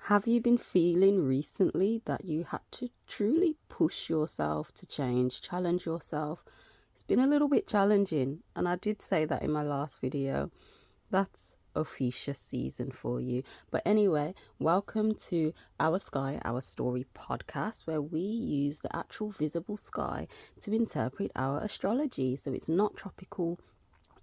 Have you been feeling recently that you had to truly push yourself to change, challenge yourself? It's been a little bit challenging, and I did say that in my last video. That's Ophiuchus season for you. But anyway, welcome to Our Sky, Our Story podcast, where we use the actual visible sky to interpret our astrology. So it's not tropical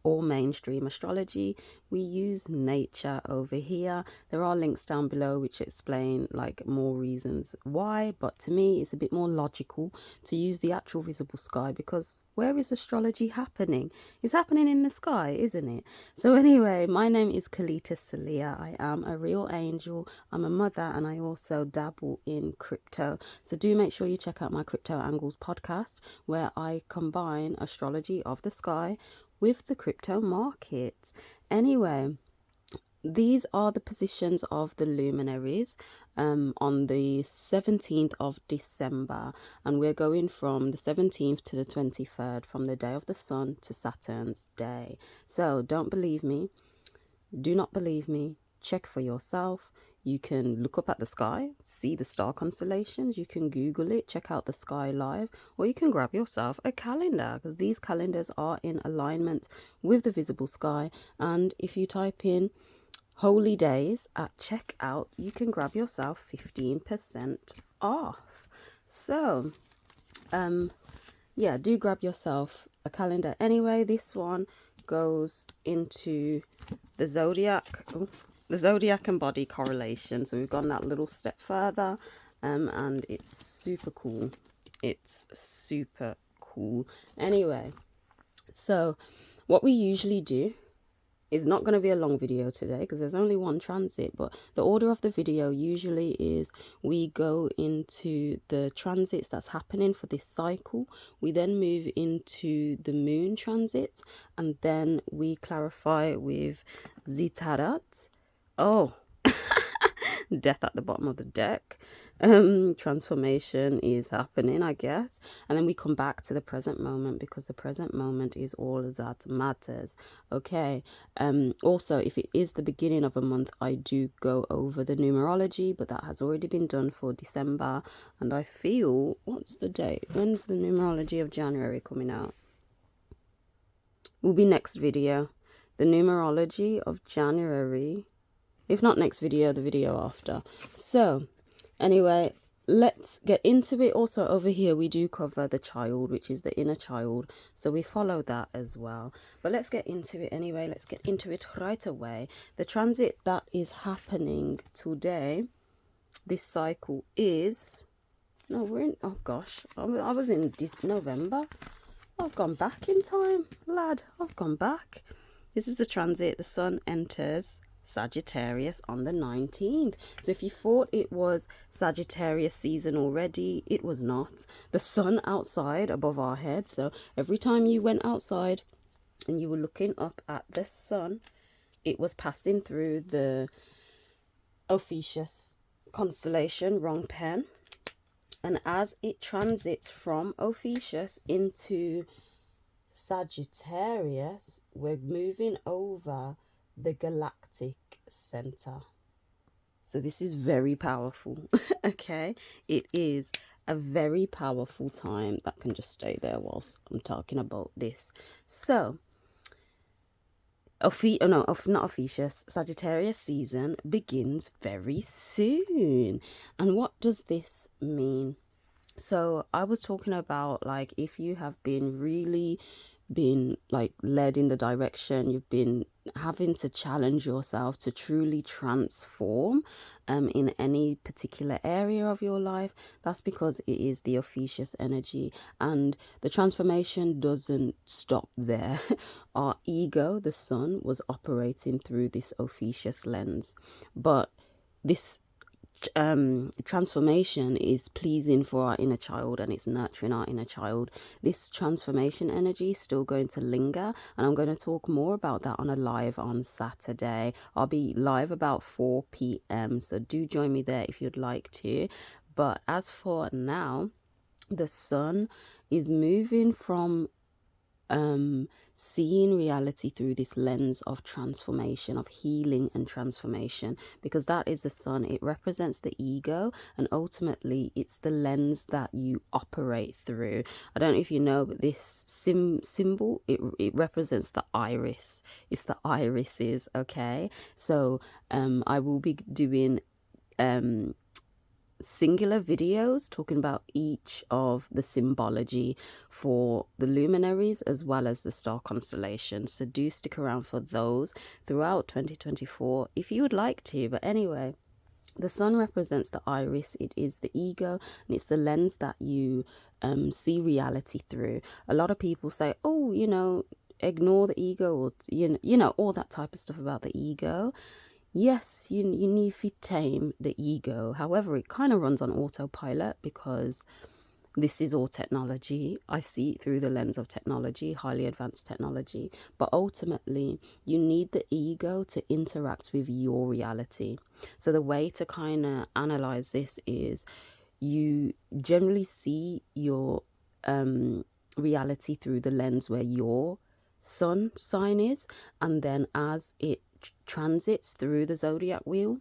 or mainstream astrology. We use nature over here. There are links down below which explain like more reasons why, but to me it's a bit more logical to use the actual visible sky, because where is astrology happening? It's happening in the sky, isn't it? So anyway, my name is Kelita Sahliah. I am a real angel. I'm a mother, and I also dabble in crypto. So do make sure you check out my Crypto Angles podcast, where I combine astrology of the sky with the crypto market. Anyway, these are the positions of the luminaries on the 17th of December, and we're going from the 17th to the 23rd, from the day of the sun to Saturn's day. So don't believe me, do not believe me, check for yourself. You can look up at the sky, see the star constellations, you can Google it, check out the sky live, or you can grab yourself a calendar, because these calendars are in alignment with the visible sky. And if you type in holy days at checkout, you can grab yourself 15% off. So, yeah, do grab yourself a calendar. Anyway, this one goes into the zodiac. The zodiac and body correlation. So we've gone that little step further, and it's super cool. It's super cool. Anyway, so what we usually do is not going to be a long video today because there's only one transit, but the order of the video usually is we go into the transits that's happening for this cycle, we then move into the moon transits, and then we clarify with Zitarat. Oh, death at the bottom of the deck. Transformation is happening, I guess. And then we come back to the present moment, because the present moment is all that matters. Okay. Also, if it is the beginning of a month, I do go over the numerology, but that has already been done for December. And I feel, what's the date? When's the numerology of January coming out? Will be next video. The numerology of January, if not next video, the video after. So anyway, let's get into it. Also over here we do cover the child, which is the inner child, so we follow that as well. But let's get into it anyway. Let's get into it right away. The transit that is happening today, this cycle is, no, we're in, oh gosh, I was in November. I've gone back in time, lad. I've gone back. This is the transit. The sun enters Sagittarius on the 19th. So if you thought it was Sagittarius season already, it was not. The sun outside above our head, so every time you went outside and you were looking up at the sun, it was passing through the Ophiuchus constellation, wrong pen, and as it transits from Ophiuchus into Sagittarius, we're moving over the galactic center. So this is very powerful. Okay, it is a very powerful time. That can just stay there whilst I'm talking about this. So not Ophiuchus, Sagittarius season begins very soon. And what does this mean? So I was talking about, like, if you have been like led in the direction, you've been having to challenge yourself to truly transform in any particular area of your life, that's because it is the Ophiuchus energy, and the transformation doesn't stop there. Our ego, the sun, was operating through this Ophiuchus lens, but this transformation is pleasing for our inner child, and it's nurturing our inner child. This transformation energy is still going to linger, and I'm going to talk more about that on a live on Saturday. I'll be live about 4 p.m, so do join me there if you'd like to. But as for now, the sun is moving from seeing reality through this lens of transformation, of healing and transformation, because that is the sun. It represents the ego, and ultimately it's the lens that you operate through. I don't know if you know, but this symbol, it represents the iris. It's the irises, okay? So I will be doing singular videos talking about each of the symbology for the luminaries as well as the star constellations, so do stick around for those throughout 2024 if you would like to. But anyway, the sun represents the iris. It is the ego, and it's the lens that you see reality through. A lot of people say, oh, you know, ignore the ego, or you know, all that type of stuff about the ego. Yes, you need to tame the ego. However, it kind of runs on autopilot because this is all technology. I see it through the lens of technology, highly advanced technology. But ultimately, you need the ego to interact with your reality. So the way to kind of analyze this is you generally see your reality through the lens where your sun sign is, and then as it transits through the zodiac wheel,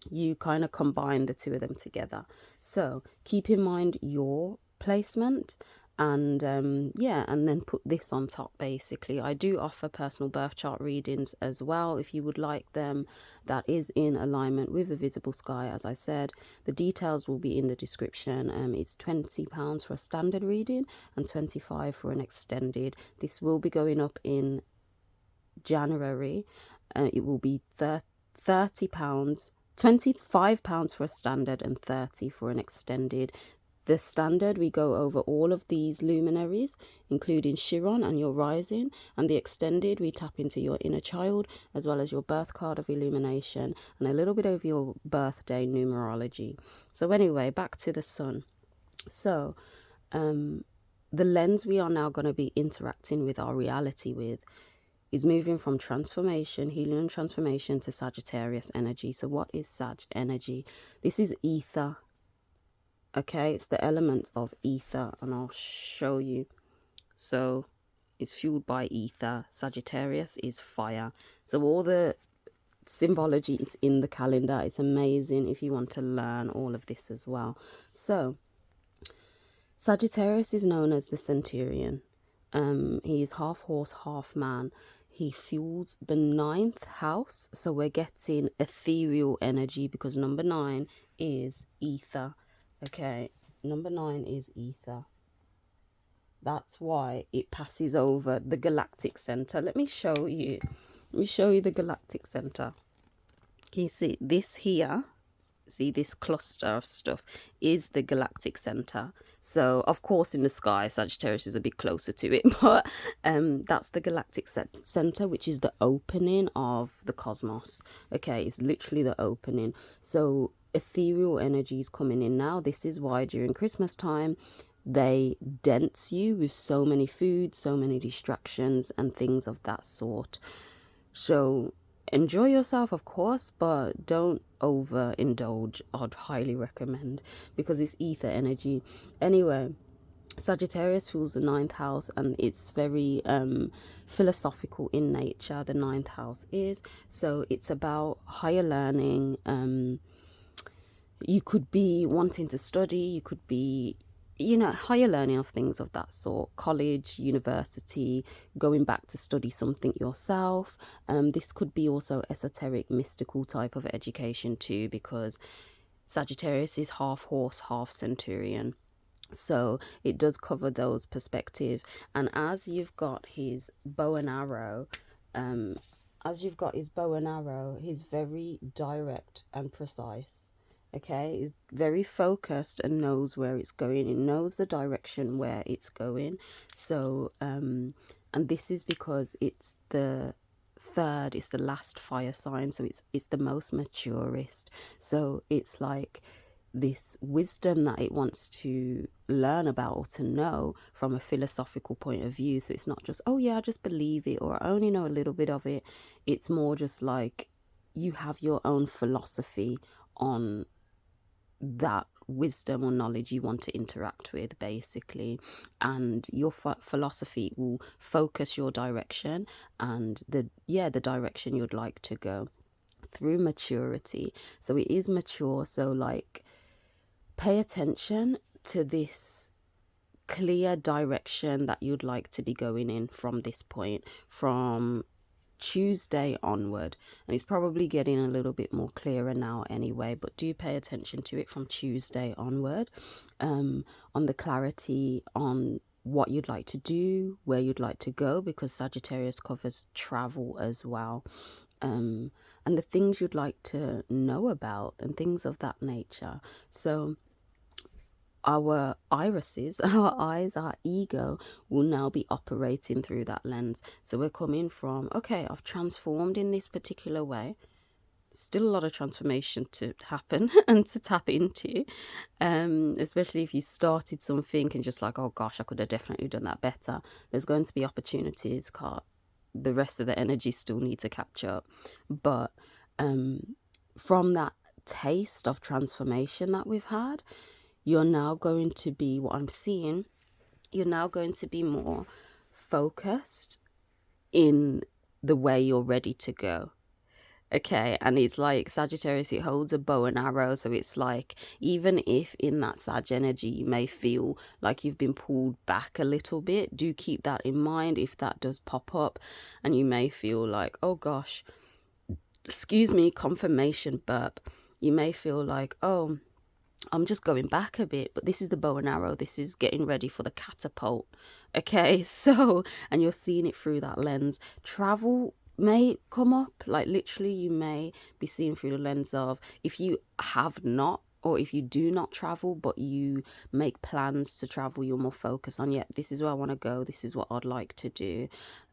you kind of combine the two of them together. So keep in mind your placement, and yeah, and then put this on top. Basically, I do offer personal birth chart readings as well if you would like them. That is in alignment with the visible sky. As I said, the details will be in the description. It's £20 for a standard reading and £25 for an extended. This will be going up in January. It will be £30, £25 for a standard and £30 for an extended. The standard, we go over all of these luminaries, including Chiron and your rising, and the extended, we tap into your inner child as well as your birth card of illumination and a little bit of your birthday numerology. So anyway, back to the sun. So the lens we are now going to be interacting with our reality with is moving from transformation, healing and transformation, to Sagittarius energy. So what is Sag energy? This is ether. Okay, it's the element of ether, and I'll show you. So it's fueled by ether. Sagittarius is fire. So all the symbology is in the calendar. It's amazing if you want to learn all of this as well. So Sagittarius is known as the centurion. He is half horse, half man. He fuels the 9th house. So we're getting ethereal energy because number 9 is ether. Okay, number 9 is ether. That's why it passes over the galactic center. Let me show you. Let me show you the galactic center. Can you see this here? See, this cluster of stuff is the galactic center. So of course in the sky Sagittarius is a bit closer to it, but that's the galactic center, which is the opening of the cosmos. Okay, it's literally the opening. So ethereal energy is coming in now. This is why during Christmas time they dense you with so many foods, so many distractions and things of that sort. So enjoy yourself, of course, but don't overindulge. I'd highly recommend, because it's ether energy. Anyway, Sagittarius rules the 9th house, and it's very philosophical in nature. The 9th house is, so it's about higher learning. You could be wanting to study, you could be, you know, higher learning of things of that sort, college, university, going back to study something yourself. This could be also esoteric, mystical type of education too, because Sagittarius is half horse, half centurion. So it does cover those perspectives. And as you've got his bow and arrow, he's very direct and precise. Okay, is very focused and knows where it's going. It knows the direction where it's going. So and this is because it's the 3rd, it's the last fire sign, so it's the most maturest. So it's like this wisdom that it wants to learn about or to know from a philosophical point of view. So it's not just, oh yeah, I just believe it, or I only know a little bit of it. It's more just like you have your own philosophy on that wisdom or knowledge you want to interact with, basically, and your philosophy will focus your direction and the direction you'd like to go through maturity. So it is mature, so like pay attention to this clear direction that you'd like to be going in from this point, from Tuesday onward. And it's probably getting a little bit more clearer now anyway, but do pay attention to it from Tuesday onward, on the clarity on what you'd like to do, where you'd like to go, because Sagittarius covers travel as well, and the things you'd like to know about and things of that nature. So our irises, our eyes, our ego will now be operating through that lens. So we're coming from, okay, I've transformed in this particular way. Still a lot of transformation to happen and to tap into, especially if you started something and just like, oh gosh, I could have definitely done that better. There's going to be opportunities. The rest of the energy still need to catch up. But from that taste of transformation that we've had, you're now going to be, what I'm seeing, you're now going to be more focused in the way you're ready to go. Okay, and it's like Sagittarius, it holds a bow and arrow. So it's like, even if in that Sag energy you may feel like you've been pulled back a little bit, do keep that in mind if that does pop up. And you may feel like, oh gosh, excuse me, confirmation burp. You may feel like, oh, I'm just going back a bit, but this is the bow and arrow. This is getting ready for the catapult. Okay, so, and you're seeing it through that lens. Travel may come up, like literally you may be seeing through the lens of, if you have not, or if you do not travel, but you make plans to travel, you're more focused on, yeah, this is where I want to go. This is what I'd like to do,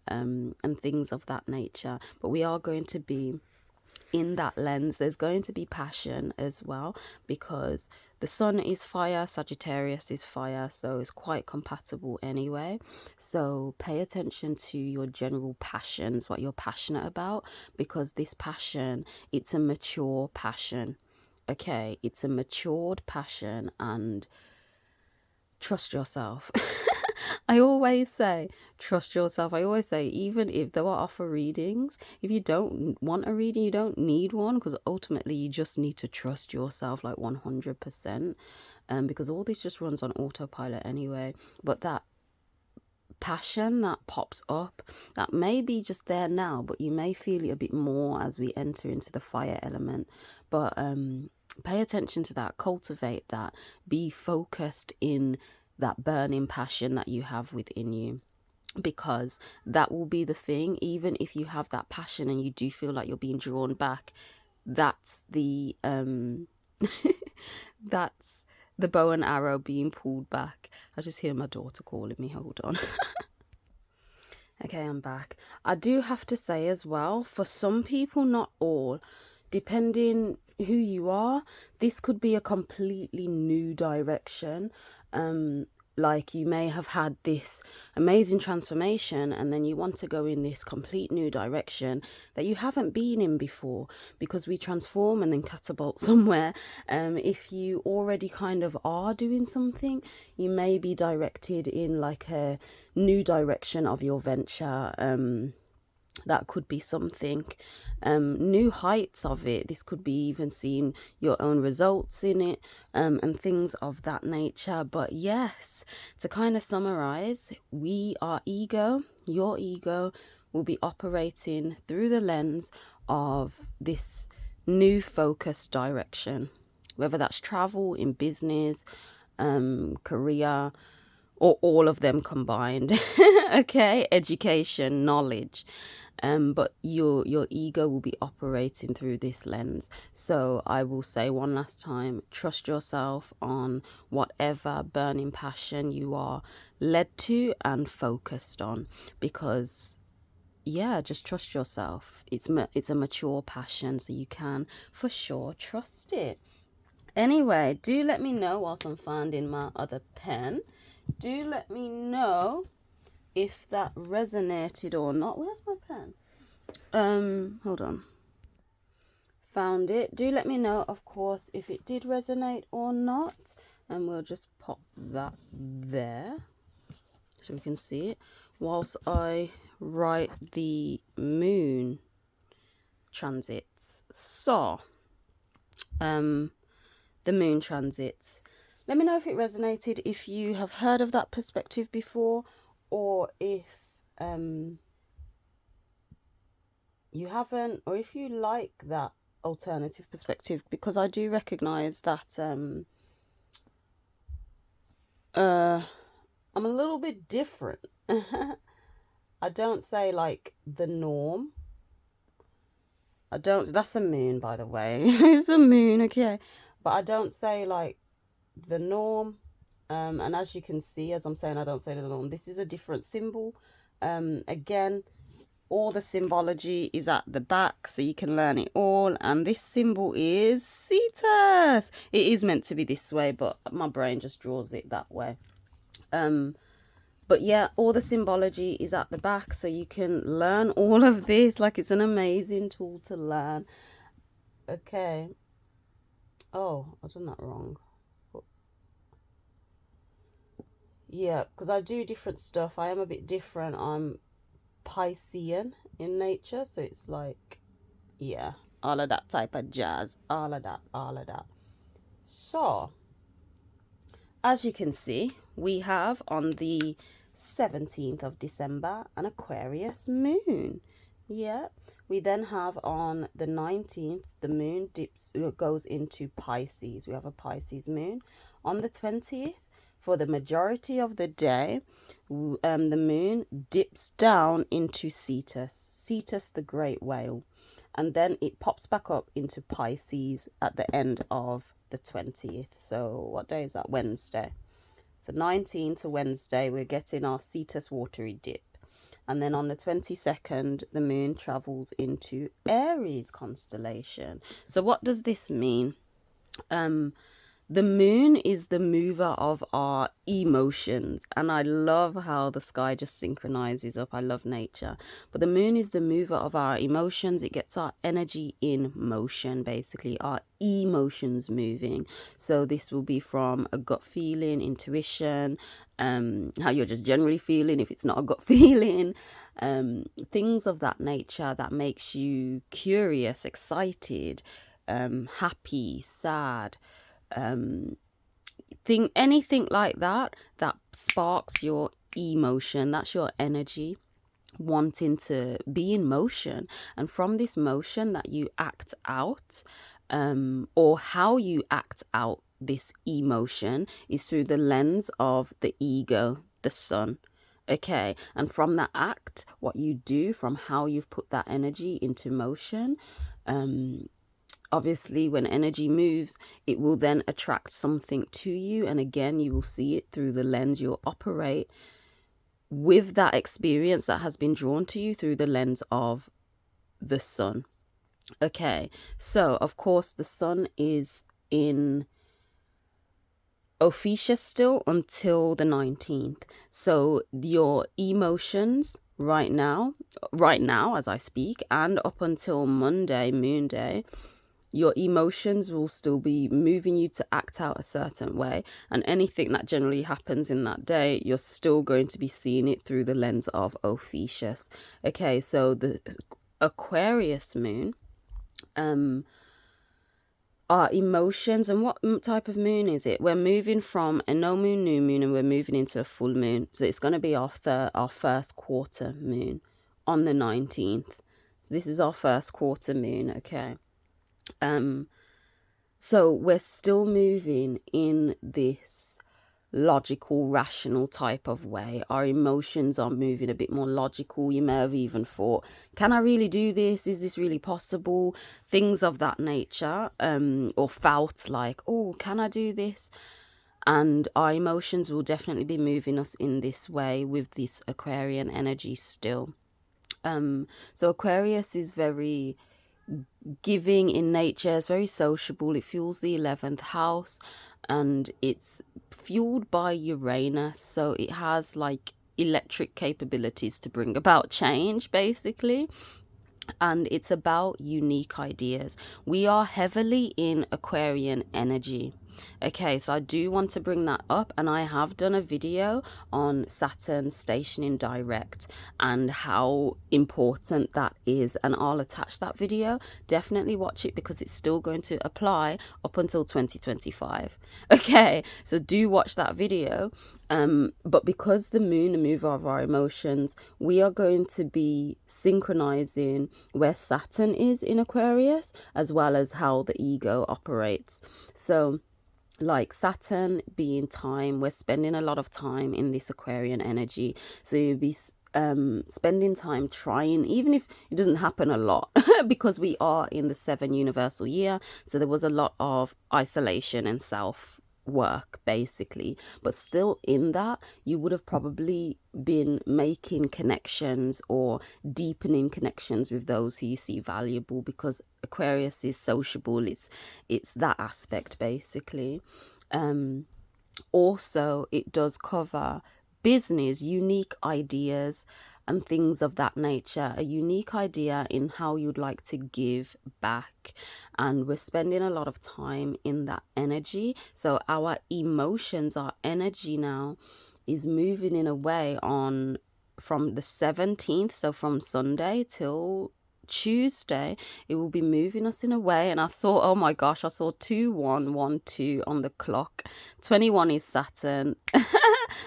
and things of that nature. But we are going to be in that lens. There's going to be passion as well, because the sun is fire, Sagittarius is fire, so it's quite compatible anyway. So pay attention to your general passions, what you're passionate about, because this passion, it's a mature passion. Okay, it's a matured passion, and trust yourself. I always say, trust yourself. I always say, even if there are offer readings, if you don't want a reading, you don't need one, because ultimately you just need to trust yourself like 100%, because all this just runs on autopilot anyway. But that passion that pops up, that may be just there now, but you may feel it a bit more as we enter into the fire element. But pay attention to that, cultivate that, be focused in that burning passion that you have within you, because that will be the thing. Even if you have that passion and you do feel like you're being drawn back, that's the that's the bow and arrow being pulled back. I just hear my daughter calling me, hold on. Okay, I'm back. I do have to say as well, for some people, not all, depending who you are, this could be a completely new direction. Like you may have had this amazing transformation and then you want to go in this complete new direction that you haven't been in before, because we transform and then catapult somewhere. If you already kind of are doing something, you may be directed in like a new direction of your venture. That could be something, new heights of it. This could be even seeing your own results in it, and things of that nature. But yes, to kind of summarize, our ego, your ego, will be operating through the lens of this new focused direction, whether that's travel, in business, career, or all of them combined. Okay, education, knowledge. But your ego will be operating through this lens. So I will say one last time, trust yourself on whatever burning passion you are led to and focused on, because yeah, just trust yourself. It's a mature passion, so you can for sure trust it. Anyway, do let me know, whilst I'm finding my other pen, do let me know if that resonated or not. Where's my pen? Hold on. found it. Do let me know, of course, if it did resonate or not. And we'll just pop that there so we can see it whilst I write the moon transits. So, the moon transits. Let me know if it resonated, if you have heard of that perspective before, or if you haven't, or if you like that alternative perspective, because I do recognize that I'm a little bit different. I don't say like the norm. That's a moon, by the way. It's a moon, okay. But I don't say like the norm. And as you can see, as I'm saying, I don't say the norm. This is a different symbol. Again, all the symbology is at the back, so you can learn it all. And this symbol is Cetus. It is meant to be this way, but my brain just draws it that way. But yeah, all the symbology is at the back, so you can learn all of this. Like, it's an amazing tool to learn. Okay. Oh, I've done that wrong. Yeah, because I do different stuff. I am a bit different. I'm Piscean in nature, so it's like, yeah, all of that type of jazz. All of that. So, as you can see, we have on the 17th of December an Aquarius moon. Yeah. We then have on the 19th, the moon goes into Pisces. We have a Pisces moon. On the 20th, for the majority of the day, the moon dips down into Cetus, the great whale. And then it pops back up into Pisces at the end of the 20th. So what day is that? Wednesday. So 19 to Wednesday, we're getting our Cetus watery dip. And then on the 22nd, the moon travels into Aries constellation. So what does this mean? The moon is the mover of our emotions. And I love how the sky just synchronizes up. I love nature. But the moon is the mover of our emotions. It gets our energy in motion, basically, our emotions moving. So this will be from a gut feeling, intuition, how you're just generally feeling if it's not a gut feeling, things of that nature that makes you curious, excited, happy, sad, anything like that sparks your emotion. That's your energy wanting to be in motion, and from this motion that you act out, or how you act out this emotion is through the lens of the ego, the sun. Okay, and from that act, what you do, from how you've put that energy into motion, obviously when energy moves, it will then attract something to you, and again you will see it through the lens. You'll operate with that experience that has been drawn to you through the lens of the sun. Okay, so of course the sun is in Ophiuchus still until the 19th. So your emotions right now as I speak, and up until Monday, Moon Day, your emotions will still be moving you to act out a certain way, and anything that generally happens in that day, you're still going to be seeing it through the lens of Ophiuchus. Okay, so the Aquarius moon, our emotions, and what type of moon is it? We're moving from a no moon, new moon, and we're moving into a full moon. So it's going to be our first quarter moon on the 19th. So this is our first quarter moon, okay? So we're still moving in this logical, rational type of way. Our emotions are moving a bit more logical. You may have even thought, can I really do this? Is this really possible? Things of that nature, or felt like, oh, can I do this? And our emotions will definitely be moving us in this way with this Aquarian energy still. So Aquarius is very giving in nature. It's very sociable. It fuels the 11th house, and it's fueled by Uranus, so it has like electric capabilities to bring about change, basically. and it's about unique ideas. We are heavily in Aquarian energy. Okay, so I do want to bring that up, and I have done a video on Saturn stationing direct and how important that is, and I'll attach that video. Definitely watch it because it's still going to apply up until 2025. Okay, so do watch that video. But because the moon, the mover of our emotions, we are going to be synchronizing where Saturn is in Aquarius, as well as how the ego operates. So like Saturn being time, we're spending a lot of time in this Aquarian energy. So you'll be spending time trying, even if it doesn't happen a lot, because we are in the 7 universal year. So there was a lot of isolation and self work basically, but still in that you would have probably been making connections or deepening connections with those who you see valuable, because Aquarius is sociable. It's that aspect basically. Also it does cover business, unique ideas and things of that nature, a unique idea in how you'd like to give back. And we're spending a lot of time in that energy. So our emotions, our energy now is moving in a way on from the 17th, so from Sunday till Tuesday, it will be moving us in a way. And I saw, oh my gosh, I saw 2112 on the clock. 21 is Saturn.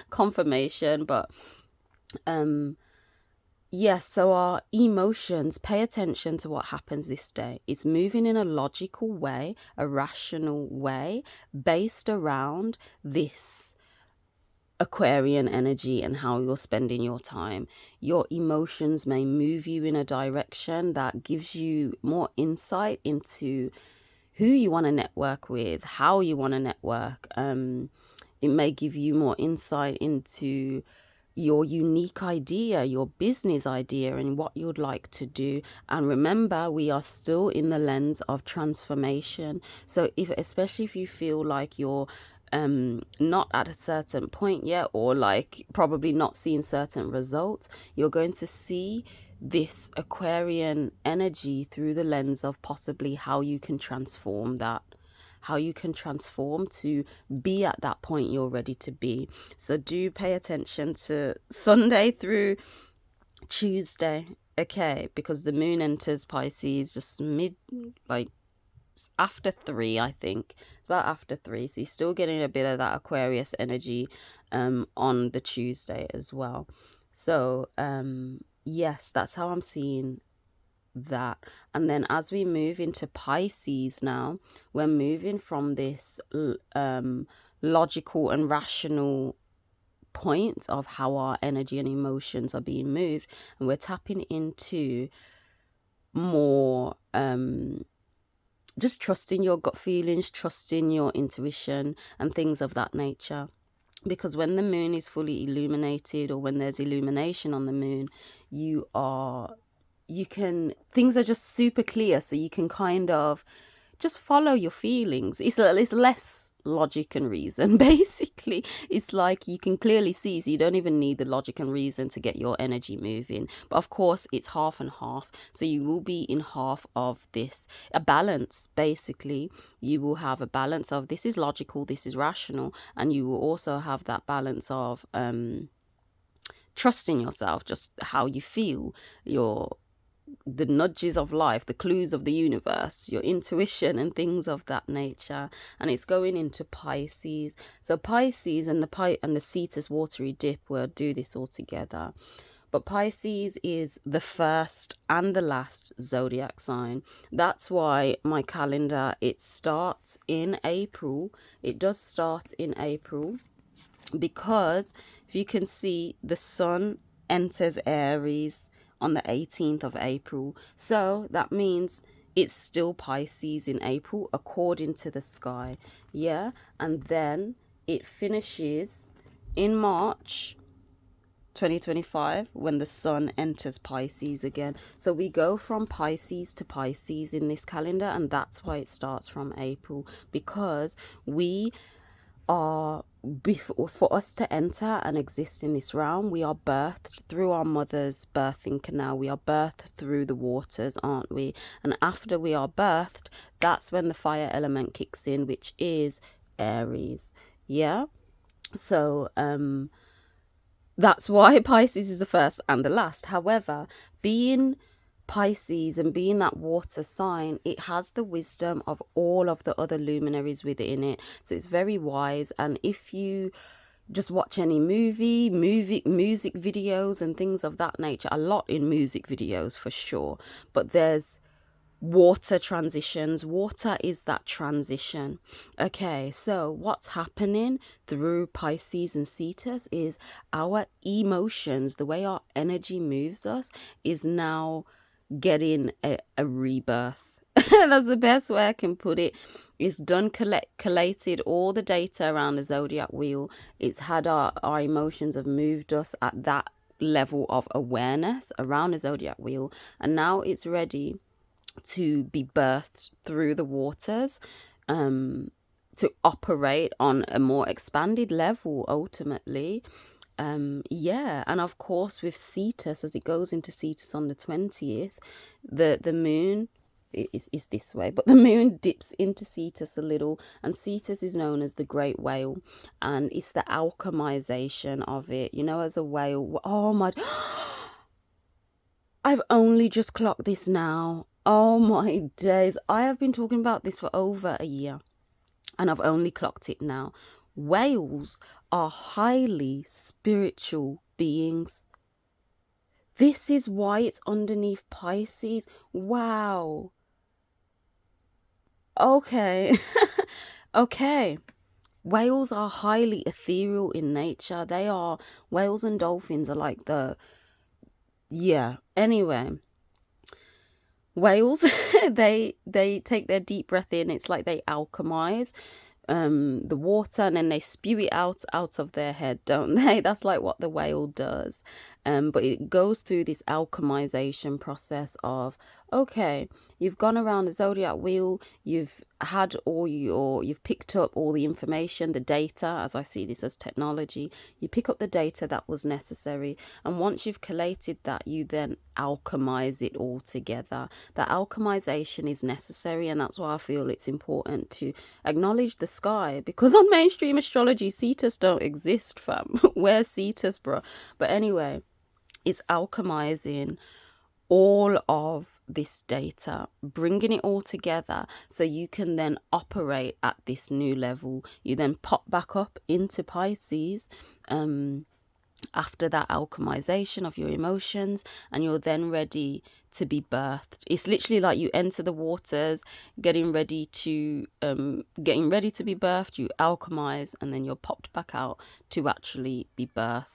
Confirmation. But yes, so our emotions, pay attention to what happens this day. It's moving in a logical way, a rational way, based around this Aquarian energy and how you're spending your time. Your emotions may move you in a direction that gives you more insight into who you want to network with, how you want to network. It may give you more insight into your unique idea, your business idea, and what you'd like to do. And remember, we are still in the lens of transformation. So especially if you feel like you're not at a certain point yet, or like probably not seeing certain results, you're going to see this Aquarian energy through the lens of possibly how you can transform that, how you can transform to be at that point you're ready to be. So do pay attention to Sunday through Tuesday, okay, because the moon enters Pisces just after 3, I think. It's about after 3, so you're still getting a bit of that Aquarius energy on the Tuesday as well. So yes, that's how I'm seeing that. And then as we move into Pisces now, we're moving from this logical and rational point of how our energy and emotions are being moved, and we're tapping into more just trusting your gut feelings, trusting your intuition and things of that nature. Because when the moon is fully illuminated, or when there's illumination on the moon, things are just super clear, so you can kind of just follow your feelings. It's less logic and reason, basically. It's like you can clearly see, so you don't even need the logic and reason to get your energy moving. But of course, it's half and half, so you will be in half of this, a balance basically. You will have a balance of this is logical, this is rational, and you will also have that balance of trusting yourself, just how you feel, the nudges of life, the clues of the universe, your intuition and things of that nature. And it's going into Pisces. So Pisces and the Cetus watery dip will do this all together. But Pisces is the first and the last zodiac sign. That's why my calendar, it starts in April. It does start in April because if you can see, the sun enters Aries on the 18th of April. So that means it's still Pisces in April according to the sky. Yeah. And then it finishes in March 2025 when the sun enters Pisces again. So we go from Pisces to Pisces in this calendar, and that's why it starts from April, because we are, before, for us to enter and exist in this realm, we are birthed through our mother's birthing canal. We are birthed through the waters, aren't we? And after we are birthed, that's when the fire element kicks in, which is Aries. Yeah. So that's why Pisces is the first and the last. However, being Pisces and being that water sign, it has the wisdom of all of the other luminaries within it. So it's very wise. And if you just watch any music videos and things of that nature, a lot in music videos for sure, but there's water transitions. Water is that transition. Okay, so what's happening through Pisces and Cetus is our emotions, the way our energy moves us, is now getting a rebirth. That's the best way I can put it. It's done collated all the data around the zodiac wheel. It's had our emotions have moved us at that level of awareness around the zodiac wheel, and now it's ready to be birthed through the waters, to operate on a more expanded level ultimately. Yeah, and of course with Cetus, as it goes into Cetus on the 20th, the moon is this way, but the moon dips into Cetus a little, and Cetus is known as the great whale, and it's the alchemization of it, you know, as a whale. Oh my, I've only just clocked this now. Oh my days. I have been talking about this for over a year, and I've only clocked it now. Whales are highly spiritual beings. This is why it's underneath Pisces. Wow. Okay. Okay. Whales are highly ethereal in nature. Whales and dolphins are like yeah. Anyway, whales, they take their deep breath in. It's like they alchemize the water, and then they spew it out of their head, don't they? That's like what the whale does. But it goes through this alchemization process of, okay, you've gone around the zodiac wheel, you've picked up all the information, the data, as I see this as technology. You pick up the data that was necessary, and once you've collated that, you then alchemize it all together. The alchemization is necessary, and that's why I feel it's important to acknowledge the sky, because on mainstream astrology, Cetus don't exist, fam. Where's Cetus, bro? But anyway, it's alchemizing all of this data, bringing it all together so you can then operate at this new level. You then pop back up into Pisces after that alchemization of your emotions, and you're then ready to be birthed. It's literally like you enter the waters, getting ready to be birthed, you alchemize, and then you're popped back out to actually be birthed.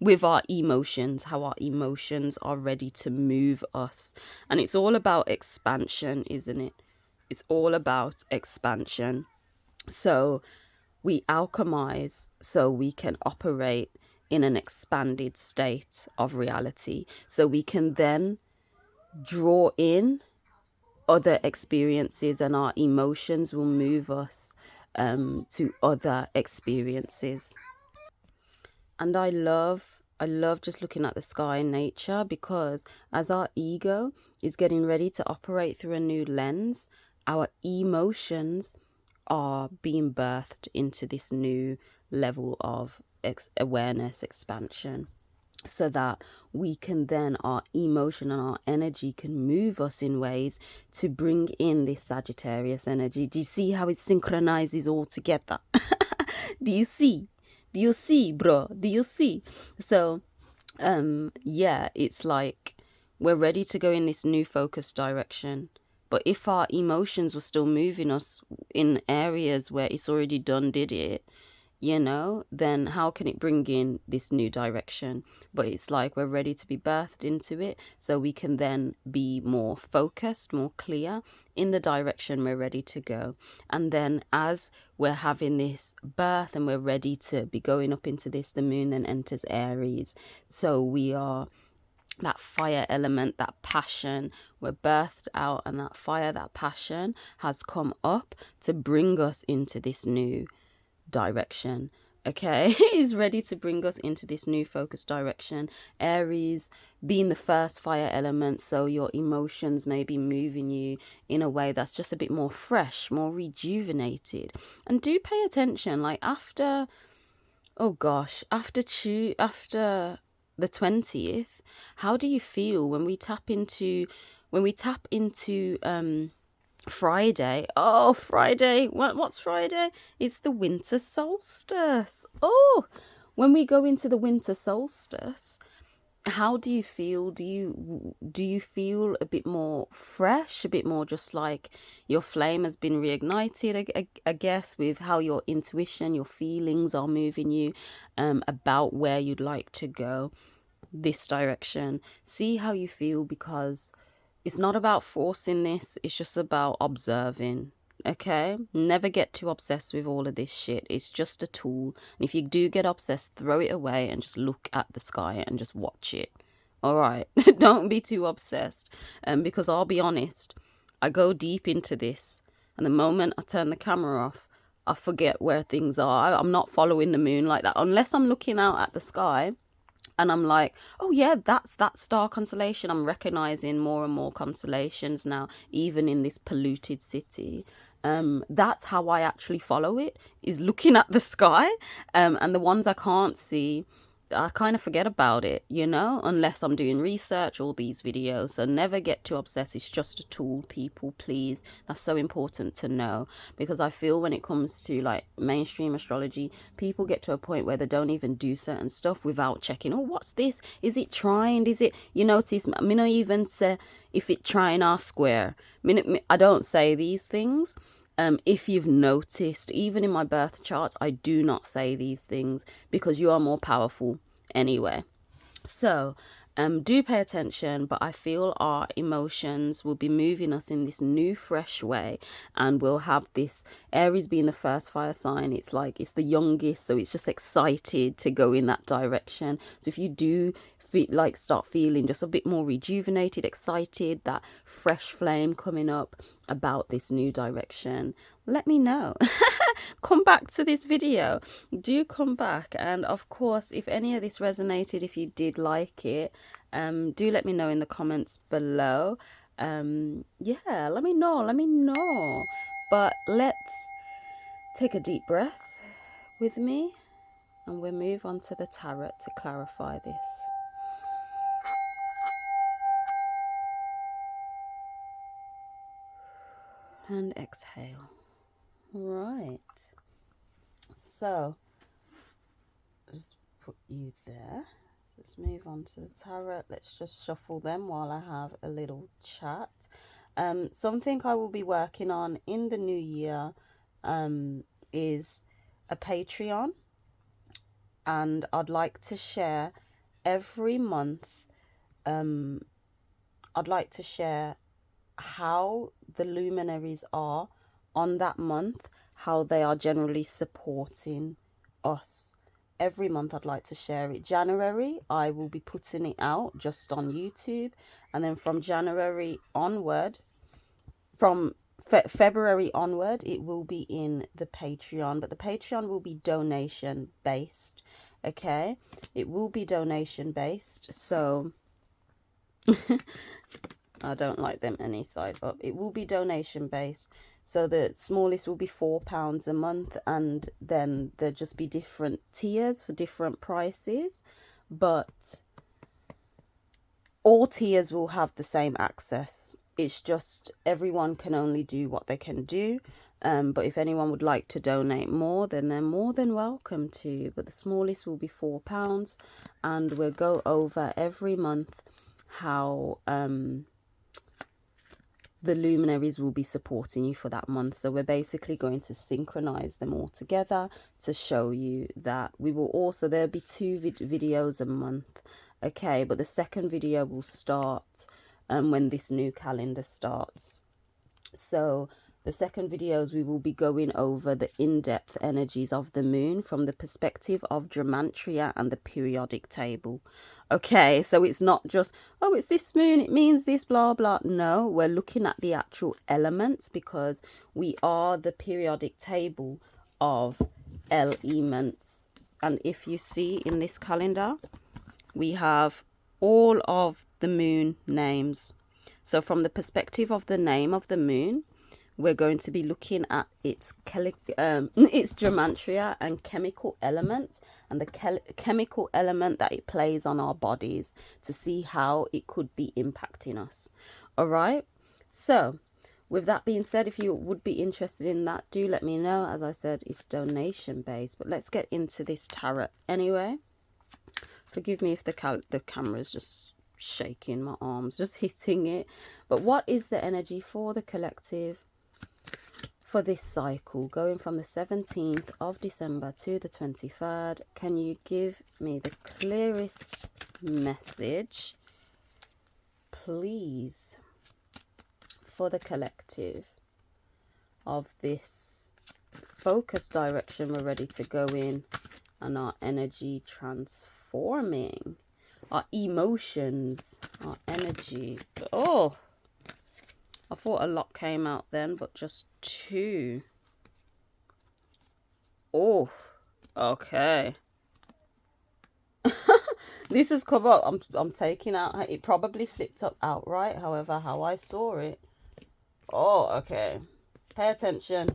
With our emotions, how our emotions are ready to move us. And it's all about expansion, isn't it? It's all about expansion. So we alchemize so we can operate in an expanded state of reality, so we can then draw in other experiences, and our emotions will move us to other experiences. And I love just looking at the sky and nature, because as our ego is getting ready to operate through a new lens, our emotions are being birthed into this new level of awareness expansion, so that we can then, our emotion and our energy can move us in ways to bring in this Sagittarius energy. Do you see how it synchronizes all together? Do you see, bro? Do you see? So yeah, it's like we're ready to go in this new focused direction. But if our emotions were still moving us in areas where it's already did it, you know, then how can it bring in this new direction? But it's like we're ready to be birthed into it, so we can then be more focused, more clear in the direction we're ready to go. And then as we're having this birth and we're ready to be going up into this, the moon then enters Aries. So we are that fire element, that passion, we're birthed out, and that fire, that passion has come up to bring us into this new direction. Okay, is ready to bring us into this new focus direction. Aries being the first fire element, so your emotions may be moving you in a way that's just a bit more fresh, more rejuvenated. And do pay attention, like after, oh gosh, after the 20th, how do you feel when we tap into Friday? Oh, Friday. What's Friday? It's the winter solstice. Oh, when we go into the winter solstice, how do you feel? Do you feel a bit more fresh, a bit more just like your flame has been reignited, I guess, with how your intuition, your feelings are moving you about where you'd like to go this direction. See how you feel, because it's not about forcing this, it's just about observing. Okay, never get too obsessed with all of this shit. It's just a tool, and if you do get obsessed, throw it away and just look at the sky and just watch it. All right. Don't be too obsessed, because I'll be honest, I go deep into this, and the moment I turn the camera off, I forget where things are. I'm not following the moon like that unless I'm looking out at the sky and I'm like, oh yeah, that's that star constellation. I'm recognizing more and more constellations now, even in this polluted city. That's how I actually follow it, is looking at the sky. And the ones I can't see, I kind of forget about it, you know, unless I'm doing research, all these videos. So never get too obsessed. It's just a tool, people, please. That's so important to know, because I feel when it comes to like mainstream astrology, people get to a point where they don't even do certain stuff without checking. Oh, what's this? Is it trined? Is it, you notice, me not even say if it trine or square. I don't say these things. If you've noticed, even in my birth chart, I do not say these things because you are more powerful anyway. So do pay attention, but I feel our emotions will be moving us in this new fresh way, and we'll have this Aries being the first fire sign. It's like it's the youngest, so it's just excited to go in that direction. So if you do start feeling just a bit more rejuvenated, excited, that fresh flame coming up about this new direction, let me know. Come back to this video, do come back, and of course, if any of this resonated, if you did like it, do let me know in the comments below. Yeah, let me know. But let's take a deep breath with me, and we'll move on to the tarot to clarify this. And exhale. Right, so just put you there. Let's move on to the tarot. Let's just shuffle them while I have a little chat. Something I will be working on in the new year is a Patreon, and I'd like to share every month. I'd like to share how the luminaries are on that month, how they are generally supporting us. Every month I'd like to share it. January, I will be putting it out just on YouTube, and then from January onward, from February onward, it will be in the Patreon, but the Patreon will be donation based. Okay, it will be donation based, so I don't like them any side up. It will be donation based. So the smallest will be £4 a month, and then there'll just be different tiers for different prices. But all tiers will have the same access. It's just everyone can only do what they can do. But if anyone would like to donate more, then they're more than welcome to. But the smallest will be £4, and we'll go over every month how the luminaries will be supporting you for that month. So we're basically going to synchronize them all together to show you that we will also, there'll be 2 videos a month. Okay, but the second video will start when this new calendar starts. So the second videos, we will be going over the in-depth energies of the moon from the perspective of Gematria and the periodic table. Okay, so it's not just, oh, it's this moon, it means this, blah, blah. No, we're looking at the actual elements, because we are the periodic table of elements. And if you see in this calendar, we have all of the moon names. So from the perspective of the name of the moon, we're going to be looking at its gematria and chemical element, and the chemical element that it plays on our bodies, to see how it could be impacting us. All right. So with that being said, if you would be interested in that, do let me know. As I said, it's donation based, but let's get into this tarot anyway. Forgive me if the camera is just shaking, my arms just hitting it. But what is the energy for the collective for this cycle going from the 17th of December to the 23rd? Can you give me the clearest message, please, for the collective of this focus direction we're ready to go in, and our energy transforming, our emotions, our energy. Oh, I thought a lot came out then, but just two. Oh, okay. This has come up. I'm taking out. It probably flipped up outright. However, how I saw it. Oh, okay. Pay attention.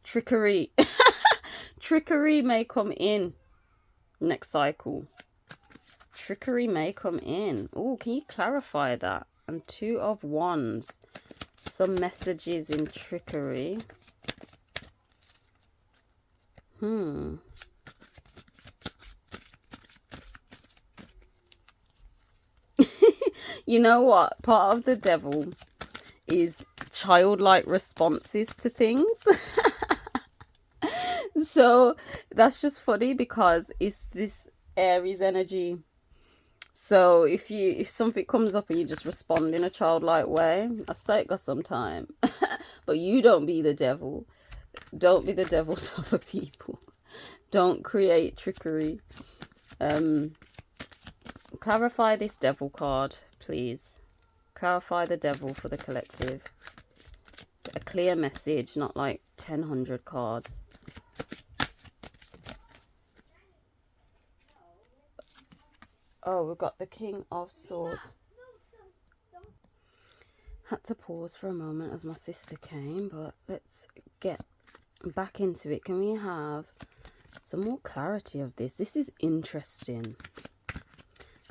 Trickery. Trickery may come in next cycle. Trickery may come in. Oh, can you clarify that? And Two of Wands. Some messages in trickery. You know what? Part of the devil is childlike responses to things. So that's just funny because it's this Aries energy. So if something comes up and you just respond in a childlike way, I say it got some time. But you don't be the devil. Don't be the devil to other people. Don't create trickery. Clarify this devil card, please. Clarify the devil for the collective. A clear message, not like 1,000 cards. Oh, we've got the King of Swords. Had to pause for a moment as my sister came, but let's get back into it. Can we have some more clarity of this? This is interesting.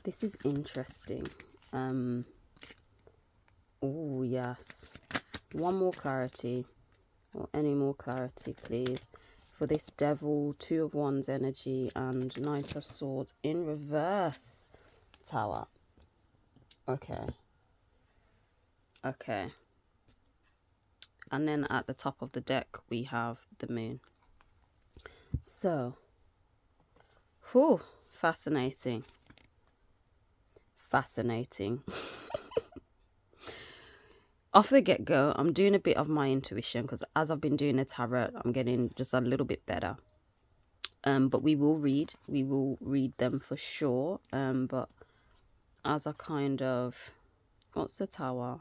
This is interesting. Oh, yes. One more clarity, or any more clarity, please, for this devil, Two of Wands energy, and Knight of Swords in reverse. Tower. Okay. Okay. And then at the top of the deck, we have the moon. So, whew, fascinating. Fascinating. Off the get-go, I'm doing a bit of my intuition because as I've been doing the tarot, I'm getting just a little bit better. But we will read them for sure. But as a kind of, what's the Tower?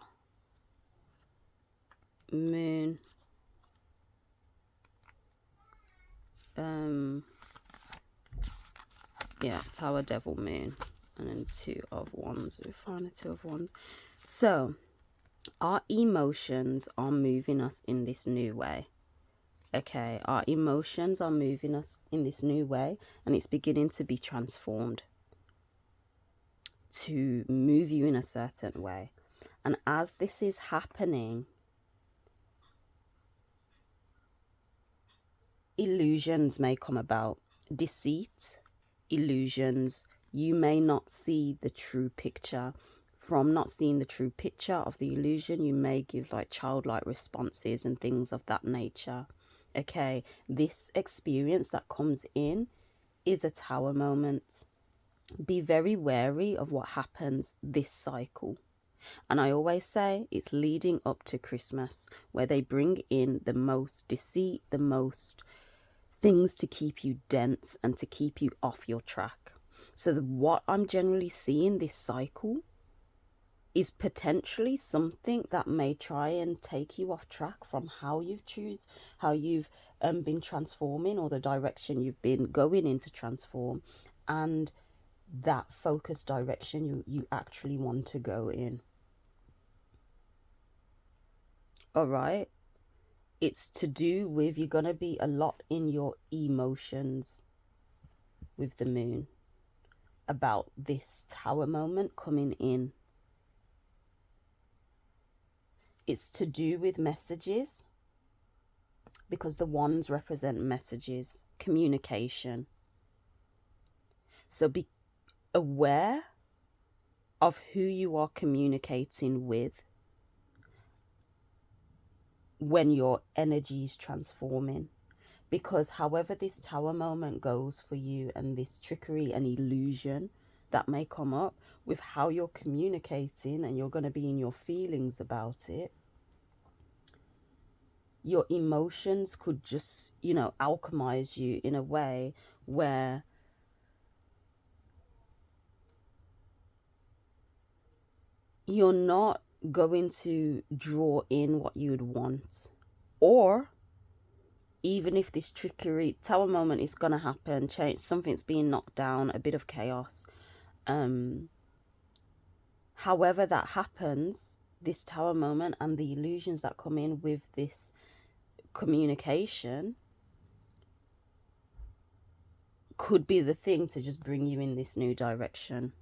Moon. Yeah, Tower, Devil, Moon, and then Two of Wands. We find the Two of Wands. So our emotions are moving us in this new way. Okay, our emotions are moving us in this new way, and it's beginning to be transformed to move you in a certain way. And as this is happening, illusions may come about. Deceit, illusions. You may not see the true picture. From not seeing the true picture of the illusion, you may give like childlike responses and things of that nature. Okay, this experience that comes in is a Tower moment. Be very wary of what happens this cycle. And I always say it's leading up to Christmas, where they bring in the most deceit, the most things to keep you dense and to keep you off your track. So what I'm generally seeing this cycle is potentially something that may try and take you off track from how you've been transforming, or the direction you've been going in to transform, and that focused direction you actually want to go in. All right. It's to do with, you're going to be a lot in your emotions with the moon about this Tower moment coming in. It's to do with messages, because the wands represent messages, communication. So be aware of who you are communicating with when your energy is transforming. Because however this Tower moment goes for you, and this trickery and illusion that may come up with how you're communicating, and you're going to be in your feelings about it, your emotions could just, alchemize you in a way where you're not going to draw in what you'd want. Or even if this trickery Tower moment is going to happen, change, something's being knocked down, a bit of chaos, however that happens, this Tower moment and the illusions that come in with this communication could be the thing to just bring you in this new direction.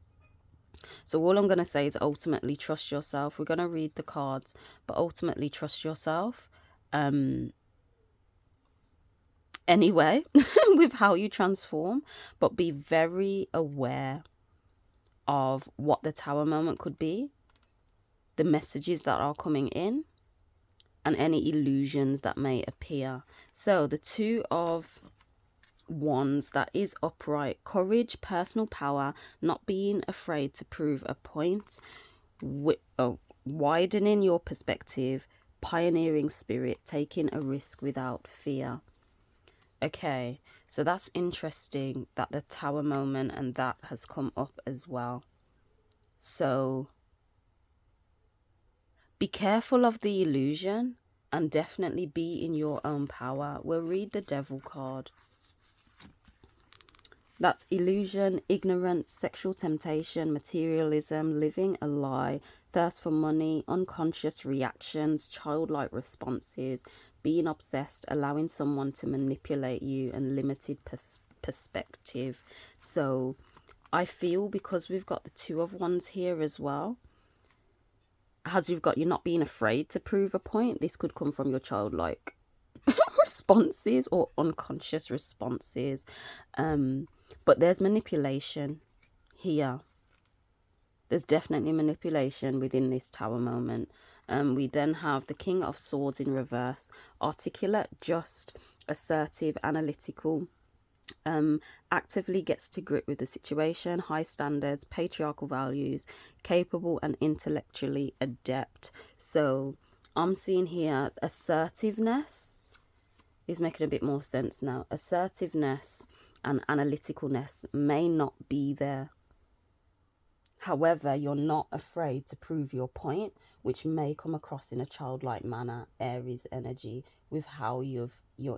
So all I'm going to say is ultimately trust yourself. We're going to read the cards, but ultimately trust yourself anyway with how you transform, but be very aware of what the Tower moment could be, the messages that are coming in, and any illusions that may appear. So the Two of Wands, that is upright, courage, personal power, not being afraid to prove a point, widening your perspective, pioneering spirit, taking a risk without fear. Okay, so that's interesting that the Tower moment and that has come up as well. So be careful of the illusion and definitely be in your own power. We'll read the Devil card. That's illusion, ignorance, sexual temptation, materialism, living a lie, thirst for money, unconscious reactions, childlike responses, being obsessed, allowing someone to manipulate you, and limited perspective. So I feel, because we've got the Two of Wands here as well, as you've got, you're not being afraid to prove a point. This could come from your childlike responses or unconscious responses. But there's manipulation here. There's definitely manipulation within this Tower moment. We then have the King of Swords in reverse. Articulate, just, assertive, analytical. Actively gets to grip with the situation, high standards, patriarchal values, capable and intellectually adept. So I'm seeing here assertiveness is making a bit more sense now. Assertiveness and analyticalness may not be there. However, you're not afraid to prove your point, which may come across in a childlike manner, Aries energy, with how your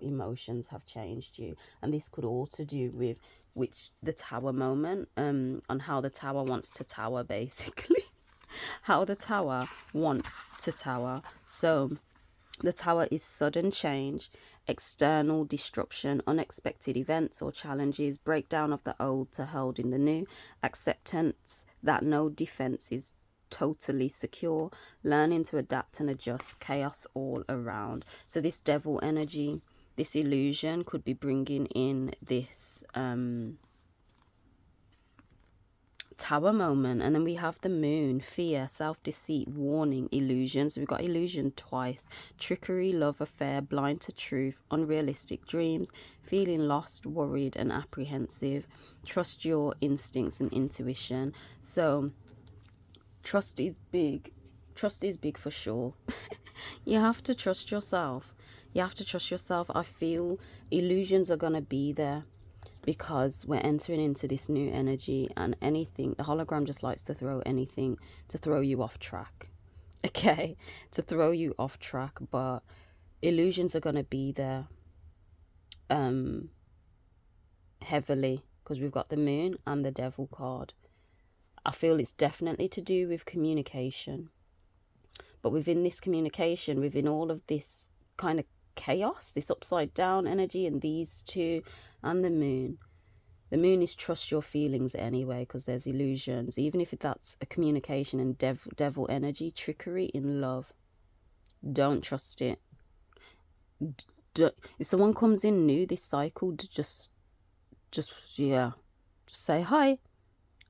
emotions have changed you. And this could all to do with the Tower moment, on how the Tower wants to tower, basically. How the Tower wants to tower. So the Tower is sudden change, external disruption, unexpected events or challenges, breakdown of the old to hold in the new, acceptance that no defense is totally secure, learning to adapt and adjust, chaos all around. So this Devil energy, this illusion could be bringing in this Tower moment. And then we have the Moon, fear, self-deceit, warning, illusion. So we've got illusion twice, trickery, love affair, blind to truth, unrealistic dreams, feeling lost, worried and apprehensive, trust your instincts and intuition. So trust is big. Trust is big for sure. You have to trust yourself. You have to trust yourself. I feel illusions are going to be there. because we're entering into this new energy, and anything, the hologram just likes to throw anything to throw you off track. Okay, to throw you off track, but illusions are going to be there heavily, because we've got the moon and the devil card. I feel it's definitely to do with communication, but within this communication, within all of this kind of chaos, this upside down energy, and these two and the moon is trust your feelings anyway, because there's illusions, even if that's a communication and devil energy, trickery in love. Don't trust it. If someone comes in new this cycle, just say hi,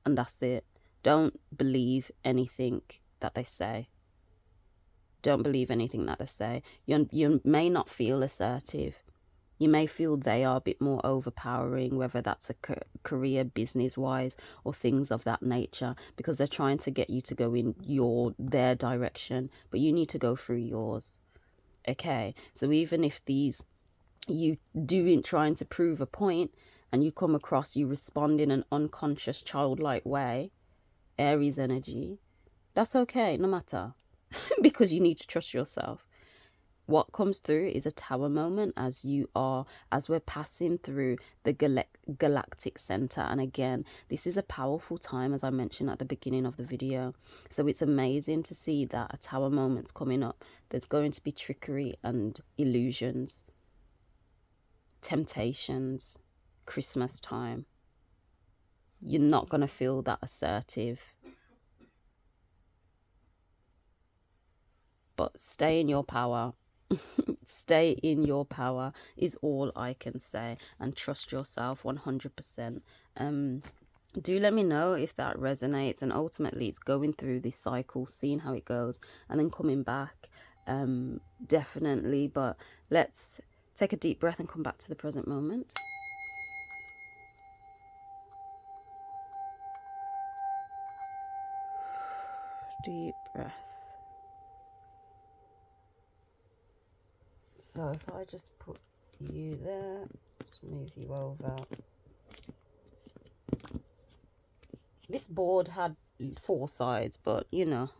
and that's it. Don't believe anything that they say. Don't believe anything that they say. You may not feel assertive. You may feel they are a bit more overpowering, whether that's a career, business-wise, or things of that nature, because they're trying to get you to go in their direction, but you need to go through yours. Okay, so even if you doing trying to prove a point, and you come across, you respond in an unconscious, childlike way, Aries energy, that's okay, no matter, because you need to trust yourself. What comes through is a tower moment as we're passing through the galactic center. And again, this is a powerful time, as I mentioned at the beginning of the video. So it's amazing to see that a tower moment's coming up. There's going to be trickery and illusions, temptations, Christmas time. You're not going to feel that assertive. But stay in your power. Stay in your power is all I can say, and trust yourself 100%. Do let me know if that resonates, and ultimately it's going through this cycle, seeing how it goes, and then coming back, definitely. But let's take a deep breath and come back to the present moment. Deep breath. So if I just put you there, just move you over. This board had 4 sides, but you know,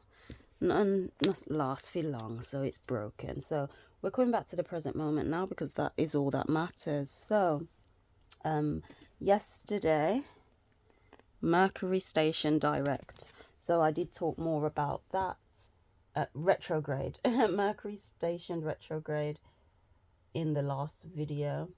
none lasts for long, so it's broken. So we're coming back to the present moment now, because that is all that matters. So yesterday, Mercury station direct. So I did talk more about that. Retrograde. Mercury station retrograde in the last video.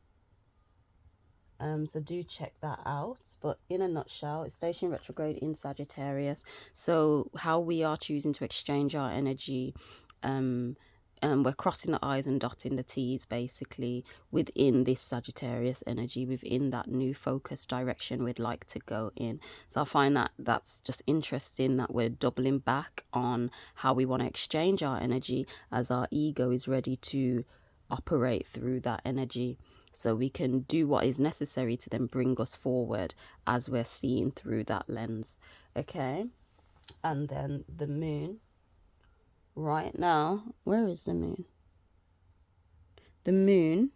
So do check that out. But in a nutshell, it's station retrograde in Sagittarius. So how we are choosing to exchange our energy, we're crossing the I's and dotting the T's, basically, within this Sagittarius energy, within that new focus direction we'd like to go in. So I find that that's just interesting, that we're doubling back on how we want to exchange our energy, as our ego is ready to operate through that energy, so we can do what is necessary to then bring us forward as we're seeing through that lens. Okay, and then the moon right now, where is the moon? The moon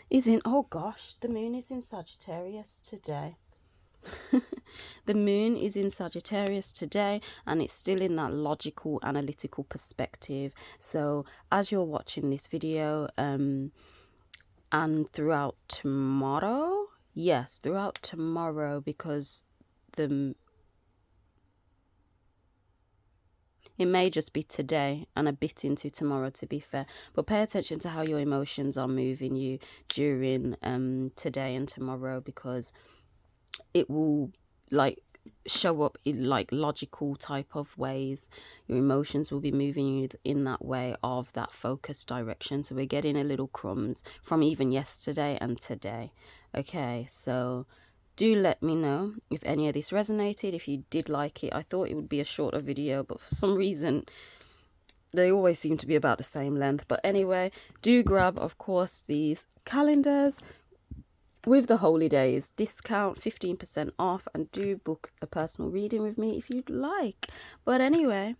is in, oh gosh, the moon is in Sagittarius today. The moon is in Sagittarius today, and it's still in that logical, analytical perspective. So as you're watching this video, and throughout tomorrow, yes, throughout tomorrow, because it may just be today and a bit into tomorrow, to be fair, but pay attention to how your emotions are moving you during today and tomorrow, because it will show up in logical type of ways. Your emotions will be moving you in that way of that focus direction. So we're getting a little crumbs from even yesterday and today. Okay, so do let me know if any of this resonated, if you did like it. I thought it would be a shorter video, but for some reason they always seem to be about the same length. But anyway, do grab, of course, these calendars with the holy days discount, 15% off, and do book a personal reading with me if you'd like. But anyway,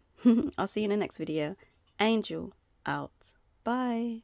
I'll see you in the next video. Angel out. Bye.